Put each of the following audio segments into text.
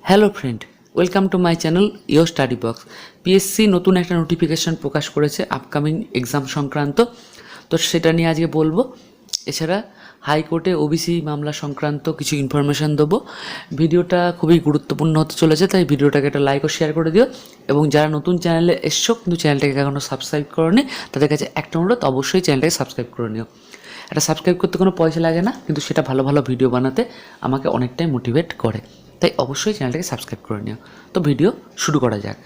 Hello friend, welcome to my channel your study box. PSC নতুন একটা notification প্রকাশ করেছে upcoming exam সংক্রান্ত, তো সেটা নিয়ে আজকে বলবো। এছাড়া হাইকোর্টে ওবিসি মামলা সংক্রান্ত কিছু ইনফরমেশান দেবো। ভিডিওটা খুবই গুরুত্বপূর্ণ হতে চলেছে, তাই ভিডিওটাকে একটা লাইক ও শেয়ার করে দিও। এবং যারা নতুন চ্যানেলে এসছো কিন্তু চ্যানেলটাকে এখনও সাবস্ক্রাইব করোনি, তাদের কাছে একটা অনুরোধ, অবশ্যই চ্যানেলটাকে সাবস্ক্রাইব করে নিও। এটা সাবস্ক্রাইব করতে কোনো পয়সা লাগে না, কিন্তু সেটা ভালো ভালো ভিডিও বানাতে আমাকে অনেকটাই মোটিভেট করে, তাই অবশ্যই চ্যানেলটাকে সাবস্ক্রাইব করে নিও। তো ভিডিও শুরু করা যাক।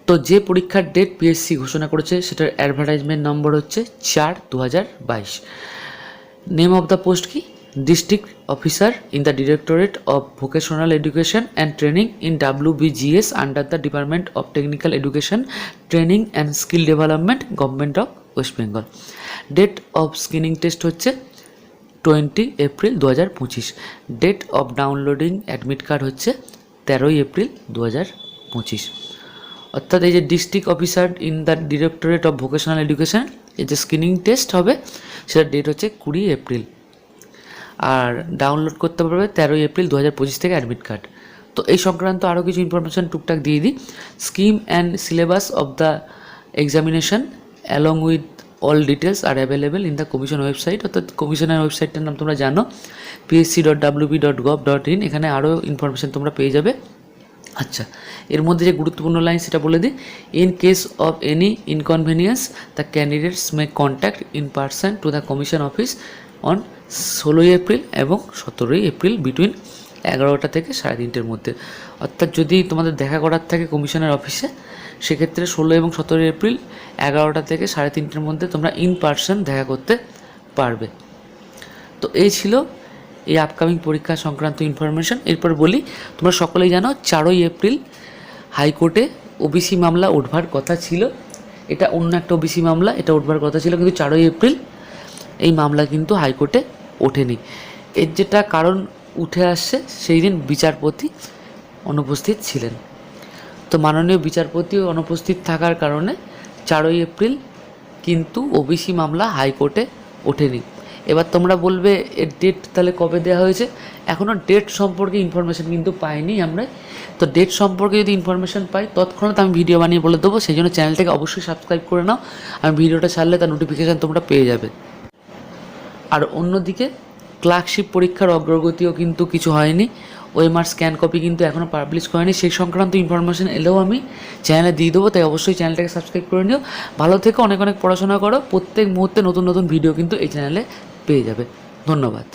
তো যে পরীক্ষার ডেট পিএসসি ঘোষণা করেছে সেটার অ্যাডভার্টাইজমেন্ট নম্বর হচ্ছে 4/2022। নেম অফ দ্য পোস্ট কি? District officer in the directorate of vocational education and training in WBGS under the department of technical education, training and skill development, government of West Bengal. Date of screening test হচ্ছে 20 April 2025। Date of downloading admit card হচ্ছে 13 April 2025। অর্থাৎ এই যে district officer in the directorate of vocational education, এই যে screening test হবে সেটার date হচ্ছে 20 এপ্রিল, আর ডাউনলোড করতে পারবে 13 এপ্রিল 2025 থেকে অ্যাডমিট কার্ড। তো এই সংক্রান্ত আরও কিছু ইনফরমেশান টুকটাক দিয়ে দিই। Scheme and syllabus of the examination along with all details are available in the commission website. অর্থাৎ কমিশনের ওয়েবসাইটটার নাম তোমরা জানো, psc.wp.gov.in। এখানে আরও ইনফরমেশান তোমরা পেয়ে যাবে। আচ্ছা, এর মধ্যে যে গুরুত্বপূর্ণ লাইন সেটা বলে দিই। In case of any inconvenience the candidates may contact in person to the commission office on 16 April এবং 17 এপ্রিল বিটুইন 11টা থেকে 3:30-র মধ্যে। অর্থাৎ যদি তোমাদের দেখা করার থাকে কমিশনের অফিসে, সেক্ষেত্রে 16 এবং 17 এপ্রিল 11টা থেকে 3:30-র মধ্যে তোমরা ইন পার্সন দেখা করতে পারবে। তো এই ছিল এই আপকামিং পরীক্ষা সংক্রান্ত ইনফরমেশন। এরপর বলি, তোমরা সকলেই জানো 4 এপ্রিল হাইকোর্টে ওবিসি মামলা উঠবার কথা ছিল। এটা অন্য একটা ওবিসি মামলা, এটা উঠবার কথা ছিল, কিন্তু 4 এপ্রিল এই মামলা কিন্তু হাইকোর্টে ওঠেনি। এর যেটা কারণ উঠে আসছে, সেই দিন বিচারপতি অনুপস্থিত ছিলেন। তো মাননীয় বিচারপতি অনুপস্থিত থাকার কারণে 4 এপ্রিল কিন্তু ওবিসি মামলা হাইকোর্টে ওঠেনি। এবার তোমরা বলবে এর ডেট তাহলে কবে দেওয়া হয়েছে? এখনও ডেট সম্পর্কে ইনফরমেশান কিন্তু পাইনি আমরা। তো ডেট সম্পর্কে যদি ইনফরমেশান পাই তৎক্ষণাৎ আমি ভিডিও বানিয়ে বলে দেবো, সেই জন্য চ্যানেলটাকে অবশ্যই সাবস্ক্রাইব করে নাও। আমি ভিডিওটা ছাড়লে তার নোটিফিকেশান তোমরা পেয়ে যাবে। আর অন্যদিকে ক্লার্কশিপ পরীক্ষার অগ্রগতিও কিন্তু কিছু হয়নি, ওএমআর স্ক্যান কপি কিন্তু এখনও পাবলিশ করেনি। সেই সংক্রান্ত ইনফরমেশান এলেও আমি চ্যানেলে দিয়ে দেবো, তাই অবশ্যই চ্যানেলটাকে সাবস্ক্রাইব করে নিও। ভালো থেকো, অনেক অনেক পড়াশোনা করো। প্রত্যেক মুহূর্তে নতুন নতুন ভিডিও কিন্তু এই চ্যানেলে পেয়ে যাবে। ধন্যবাদ।